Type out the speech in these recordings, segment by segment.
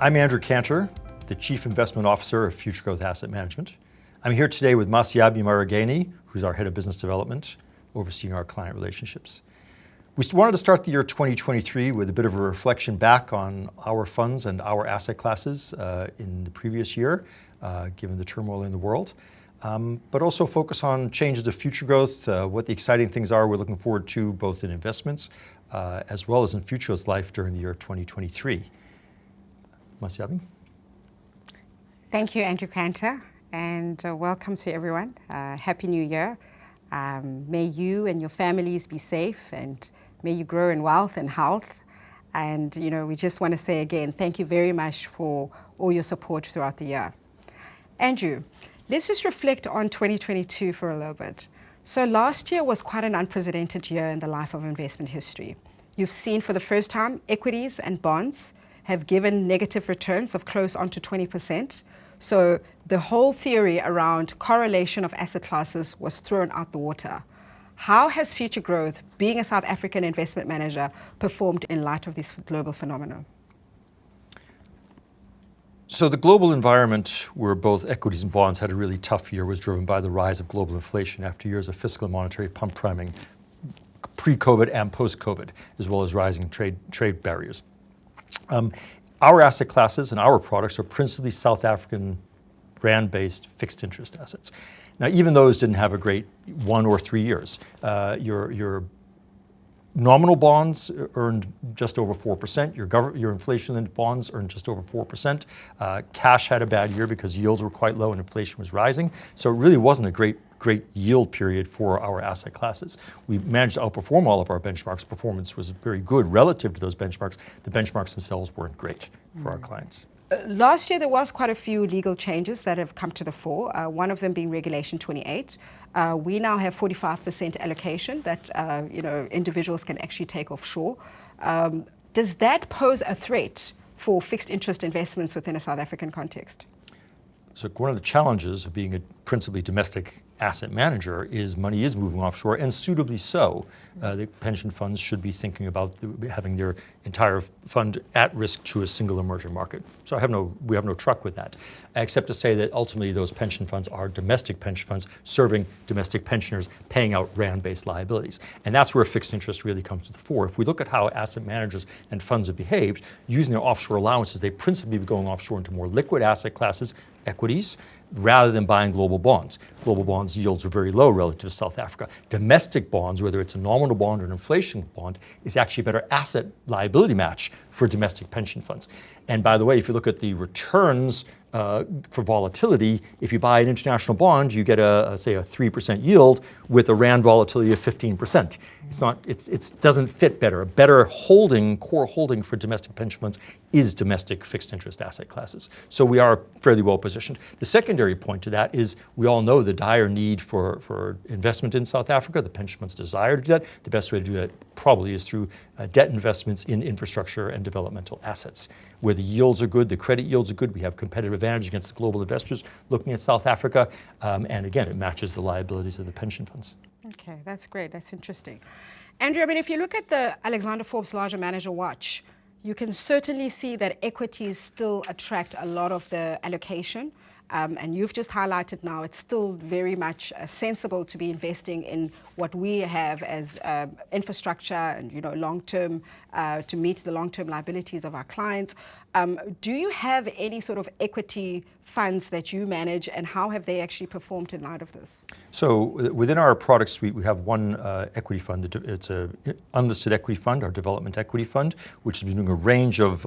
I'm Andrew Canter, the Chief Investment Officer of Futuregrowth Asset Management. I'm here today with Maseabi Marageni, who's our Head of Business Development, overseeing our client relationships. We wanted to start the year 2023 with a bit of a reflection back on our funds and our asset classes in the previous year, given the turmoil in the world, but also focus on changes to Futuregrowth, what the exciting things are we're looking forward to both in investments as well as in Futuregrowth's life during the year 2023. Maseabi? Thank you, Andrew Canter, and welcome to everyone. Happy New Year. May you and your families be safe, and may you grow in wealth and health. And we just want to say again, thank you very much for all your support throughout the year. Andrew, let's just reflect on 2022 for a little bit. So last year was quite an unprecedented year in the life of investment history. You've seen for the first time equities and bonds have given negative returns of close on to 20%. So the whole theory around correlation of asset classes was thrown out the water. How has Futuregrowth, being a South African investment manager, performed in light of this global phenomenon? So the global environment where both equities and bonds had a really tough year was driven by the rise of global inflation after years of fiscal and monetary pump priming, pre-COVID and post-COVID, as well as rising trade barriers. Our asset classes and our products are principally South African rand-based fixed interest assets. Now, even those didn't have a great 1 or 3 years. Your nominal bonds earned just over 4%. Your inflation-linked bonds earned just over 4%. Cash had a bad year because yields were quite low and inflation was rising. So it really wasn't a great yield period for our asset classes. We managed to outperform all of our benchmarks. Performance was very good relative to those benchmarks. The benchmarks themselves weren't great for our clients. Last year, there was quite a few legal changes that have come to the fore, one of them being Regulation 28. We now have 45% allocation that individuals can actually take offshore. Does that pose a threat for fixed interest investments within a South African context? So one of the challenges of being a principally domestic asset manager is money is moving offshore, and suitably so. The pension funds should be thinking about having their entire fund at risk to a single emerging market. So we have no truck with that, except to say that ultimately those pension funds are domestic pension funds serving domestic pensioners, paying out rand-based liabilities. And that's where fixed interest really comes to the fore. If we look at how asset managers and funds have behaved, using their offshore allowances, they principally be going offshore into more liquid asset classes, equities, rather than buying global bonds. Global bonds yields are very low relative to South Africa. Domestic bonds, whether it's a nominal bond or an inflation bond, is actually a better asset liability match for domestic pension funds. And by the way, if you look at the returns for volatility, if you buy an international bond, you get say a 3% yield with a rand volatility of 15%. It doesn't fit better. A better core holding for domestic pension funds is domestic fixed interest asset classes. So we are fairly well positioned. The secondary point to that is we all know the dire need for investment in South Africa, the pension funds' desire to do that. The best way to do that probably is through debt investments in infrastructure and developmental assets. Where the yields are good, the credit yields are good, we have competitive advantage against the global investors looking at South Africa. And again, it matches the liabilities of the pension funds. Okay, that's great. That's interesting. Andrew, if you look at the Alexander Forbes Larger Manager Watch, you can certainly see that equities still attract a lot of the allocation. And you've just highlighted now it's still very much sensible to be investing in what we have as infrastructure and long-term to meet the long-term liabilities of our clients. Do you have any sort of equity funds that you manage, and how have they actually performed in light of this? So within our product suite, we have one equity fund. It's an unlisted equity fund, our development equity fund, which has been doing a range of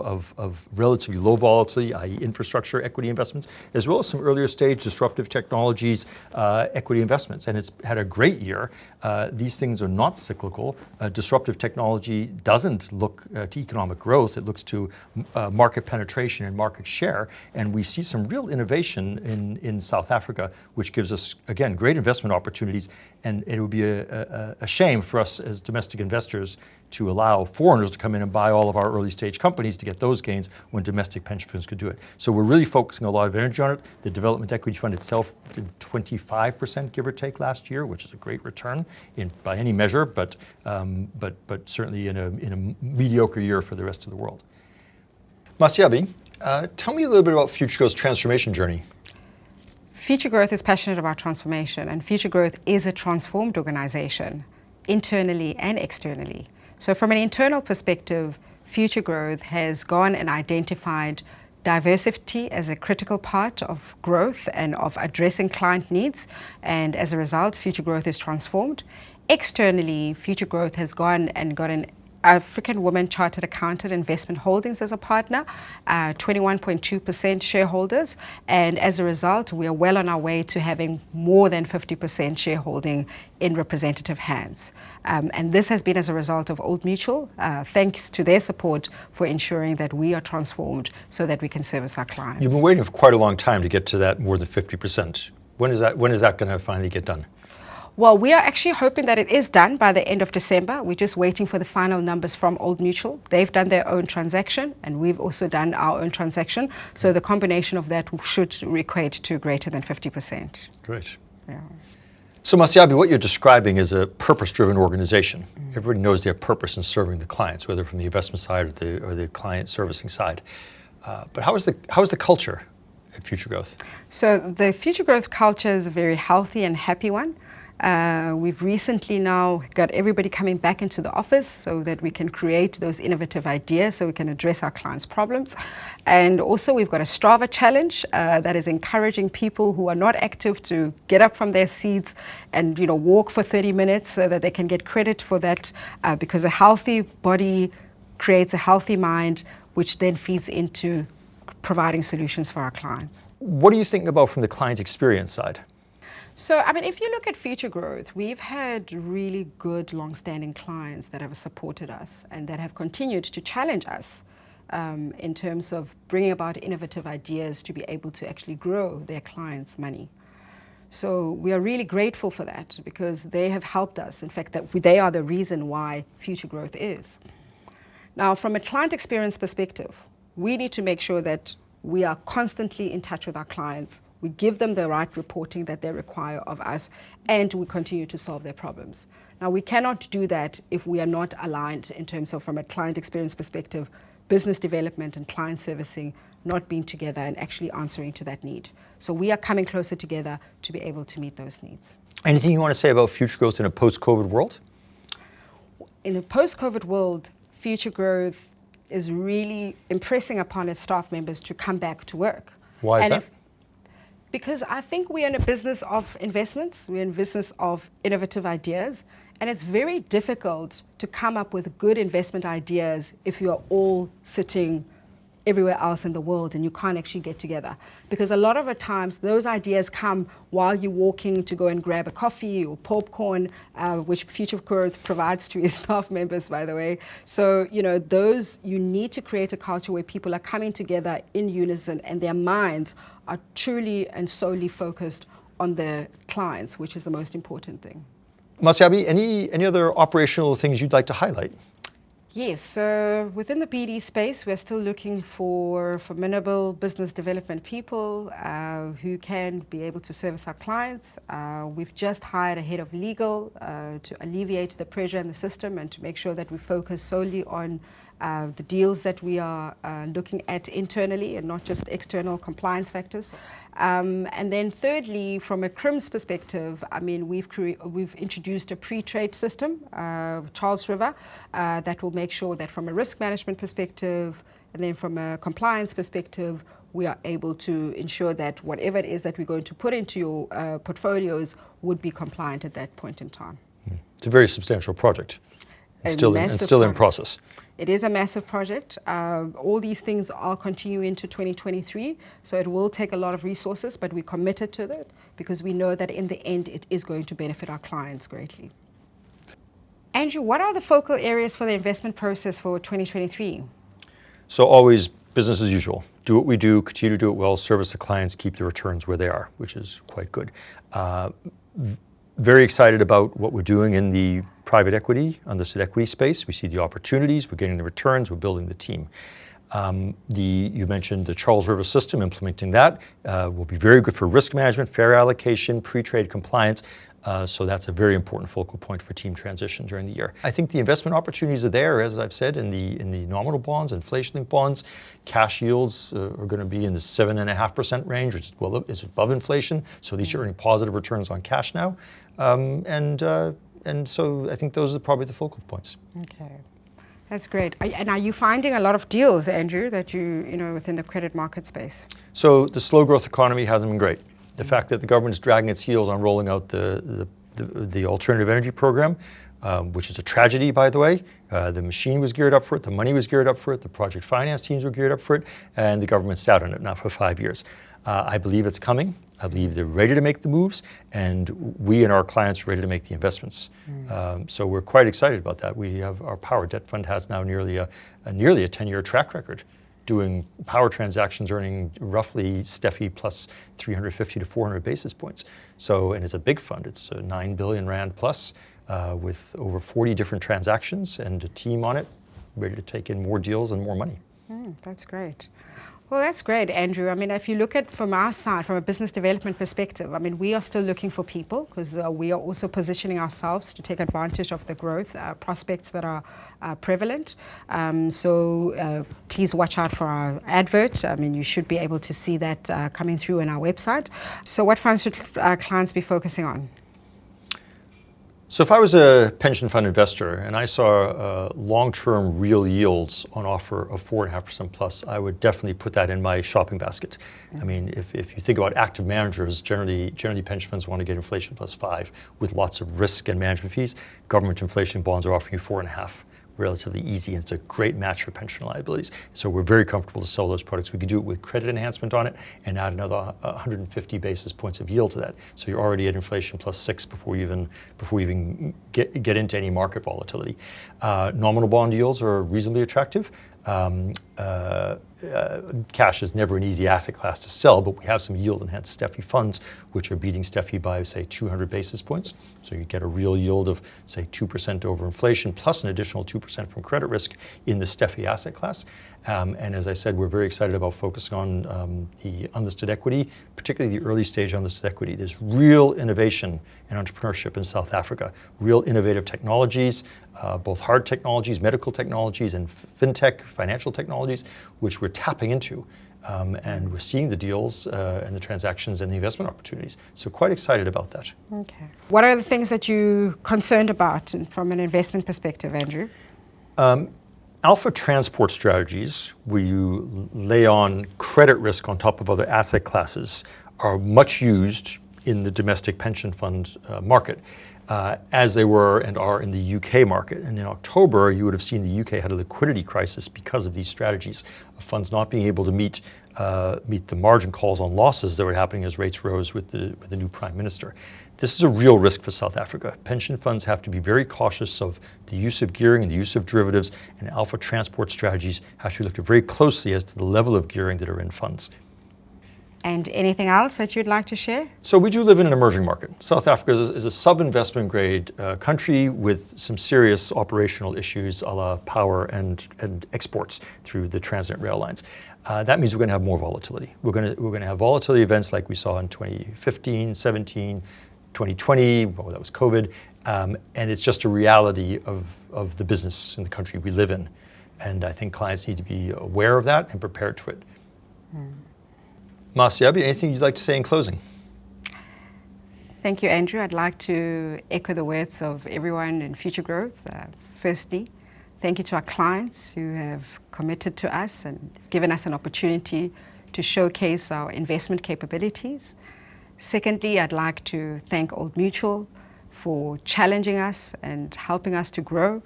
relatively low volatility, i.e. infrastructure equity investments, as well as some earlier stage disruptive technologies equity investments. And it's had a great year. These things are not cyclical. Disruptive technology doesn't look to economic growth. It looks to market penetration and market share. And we see some real innovation in South Africa, which gives us, again, great investment opportunities. And it would be a shame for us as domestic investors to allow foreigners to come in and buy all of our early stage companies to get those gains when domestic pension funds could do it. So we're really focusing a lot of energy on it. The development equity fund itself did 25% give or take last year, which is a great return by any measure, but certainly in a mediocre year for the rest of the world. Maseabi, Tell me a little bit about Futuregrowth's transformation journey. Futuregrowth is passionate about transformation, and Futuregrowth is a transformed organization, internally and externally. So from an internal perspective, Futuregrowth has gone and identified diversity as a critical part of growth and of addressing client needs, and as a result, Futuregrowth is transformed. Externally, Futuregrowth has gone and got an African woman chartered accountant investment holdings as a partner, 21.2% shareholders, and as a result we are well on our way to having more than 50% shareholding in representative hands. And this has been as a result of Old Mutual, thanks to their support for ensuring that we are transformed so that we can service our clients. You've been waiting for quite a long time to get to that more than 50%. When is that going to finally get done? Well, we are actually hoping that it is done by the end of December. We're just waiting for the final numbers from Old Mutual. They've done their own transaction, and we've also done our own transaction. So the combination of that should equate to greater than 50%. Great. Yeah. So Maseabi, what you're describing is a purpose-driven organization. Everybody knows their purpose in serving the clients, whether from the investment side or the client servicing side. But how is the culture at Futuregrowth? So the Futuregrowth culture is a very healthy and happy one. We've recently now got everybody coming back into the office so that we can create those innovative ideas so we can address our clients' problems. And also we've got a Strava challenge that is encouraging people who are not active to get up from their seats and walk for 30 minutes so that they can get credit for that, because a healthy body creates a healthy mind, which then feeds into providing solutions for our clients. What are you thinking about from the client experience side? So, if you look at Futuregrowth, we've had really good, long-standing clients that have supported us and that have continued to challenge us in terms of bringing about innovative ideas to be able to actually grow their clients' money. So we are really grateful for that because they have helped us. In fact, they are the reason why Futuregrowth is. Now, from a client experience perspective, we need to make sure that we are constantly in touch with our clients. We give them the right reporting that they require of us, and we continue to solve their problems. Now, we cannot do that if we are not aligned in terms of, from a client experience perspective, business development and client servicing not being together and actually answering to that need. So we are coming closer together to be able to meet those needs. Anything you want to say about Futuregrowth in a post-COVID world? In a post-COVID world, Futuregrowth is really impressing upon its staff members to come back to work. Why is that? Because I think we are in a business of investments, we're in business of innovative ideas, and it's very difficult to come up with good investment ideas if you are all sitting everywhere else in the world and you can't actually get together. Because a lot of the times those ideas come while you're walking to go and grab a coffee or popcorn, which Futuregrowth provides to its staff members, by the way. So, you need to create a culture where people are coming together in unison and their minds are truly and solely focused on the clients, which is the most important thing. Maseabi, any other operational things you'd like to highlight? Yes, so within the BD space, we're still looking for formidable business development people who can be able to service our clients. We've just hired a head of legal to alleviate the pressure in the system and to make sure that we focus solely on the deals that we are looking at internally and not just external compliance factors. And then thirdly, from a CRIMS perspective, we've introduced a pre-trade system, Charles River, that will make sure that from a risk management perspective and then from a compliance perspective, we are able to ensure that whatever it is that we're going to put into your portfolios would be compliant at that point in time. It's a very substantial project. It's still in process. It is a massive project. All these things are continuing into 2023, so it will take a lot of resources, but we're committed to that because we know that in the end it is going to benefit our clients greatly. Andrew, what are the focal areas for the investment process for 2023? So always business as usual. Do what we do, continue to do it well, service the clients, keep the returns where they are, which is quite good. Very excited about what we're doing in the private equity, unlisted equity space. We see the opportunities, we're getting the returns, we're building the team. You mentioned the Charles River system, implementing that will be very good for risk management, fair allocation, pre-trade compliance. So that's a very important focal point for team transition during the year. I think the investment opportunities are there, as I've said, in the nominal bonds, inflation-linked bonds. Cash yields are going to be in the 7.5% range, which is above inflation. So these are earning positive returns on cash now. And so I think those are probably the focal points. Okay. That's great. And are you finding a lot of deals, Andrew, that you know, within the credit market space? So the slow growth economy hasn't been great. The fact that the government is dragging its heels on rolling out the alternative energy program, which is a tragedy, by the way. The machine was geared up for it, the money was geared up for it, the project finance teams were geared up for it, and the government sat on it now for 5 years. I believe it's coming. I believe they're ready to make the moves, and we and our clients are ready to make the investments. So we're quite excited about that. We have our power debt fund has now nearly a 10-year track record, doing power transactions, earning roughly Steffi plus 350 to 400 basis points. So, and it's a big fund. It's 9 billion Rand plus, with over 40 different transactions and a team on it, ready to take in more deals and more money. That's great. Well, that's great, Andrew. I mean, if you look at from our side, from a business development perspective, I mean, we are still looking for people because we are also positioning ourselves to take advantage of the growth prospects that are prevalent. So please watch out for our advert. I mean, you should be able to see that coming through on our website. So what funds should our clients be focusing on? So if I was a pension fund investor and I saw long-term real yields on offer of 4.5% plus, I would definitely put that in my shopping basket. I mean, if you think about active managers, generally pension funds want to get inflation plus 5 with lots of risk and management fees. Government inflation bonds are offering you 4.5. Relatively easy, and it's a great match for pension liabilities. So we're very comfortable to sell those products. We can do it with credit enhancement on it and add another 150 basis points of yield to that. So you're already at inflation plus 6 before you even get into any market volatility. Nominal bond yields are reasonably attractive. Cash is never an easy asset class to sell, but we have some yield-enhanced Steffi funds, which are beating Steffi by, say, 200 basis points. So you get a real yield of, say, 2% over inflation, plus an additional 2% from credit risk in the Steffi asset class. And as I said, we're very excited about focusing on the unlisted equity, particularly the early stage unlisted equity. There's real innovation and entrepreneurship in South Africa, real innovative technologies, both hard technologies, medical technologies, and fintech, financial technologies, which we're tapping into. And we're seeing the deals and the transactions and the investment opportunities. So quite excited about that. Okay. What are the things that you're concerned about from an investment perspective, Andrew? Alpha transport strategies, where you lay on credit risk on top of other asset classes, are much used in the domestic pension fund market, as they were and are in the UK market. And in October, you would have seen the UK had a liquidity crisis because of these strategies, of funds not being able to meet the margin calls on losses that were happening as rates rose with the new Prime Minister. This is a real risk for South Africa. Pension funds have to be very cautious of the use of gearing and the use of derivatives, and alpha transport strategies have to be looked at very closely as to the level of gearing that are in funds. And anything else that you'd like to share? So we do live in an emerging market. South Africa is a sub-investment grade country with some serious operational issues a la power and exports through the transnet rail lines. That means we're going to have more volatility. We're going to have volatility events like we saw in 2015, 17, 2020, well, that was COVID, and it's just a reality of the business in the country we live in. And I think clients need to be aware of that and prepared for it. Maseabi, anything you'd like to say in closing? Thank you, Andrew. I'd like to echo the words of everyone in Futuregrowth. Firstly, thank you to our clients who have committed to us and given us an opportunity to showcase our investment capabilities. Secondly, I'd like to thank Old Mutual for challenging us and helping us to grow.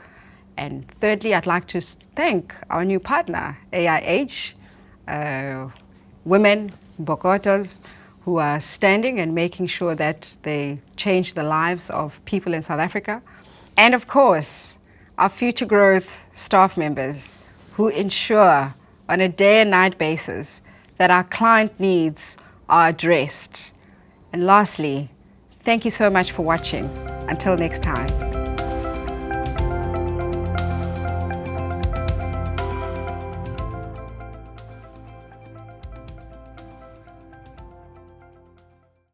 And thirdly, I'd like to thank our new partner, AIH, women, Bokotos, who are standing and making sure that they change the lives of people in South Africa. And of course, our Futuregrowth staff members who ensure on a day and night basis that our client needs are addressed. And lastly, thank you so much for watching. Until next time.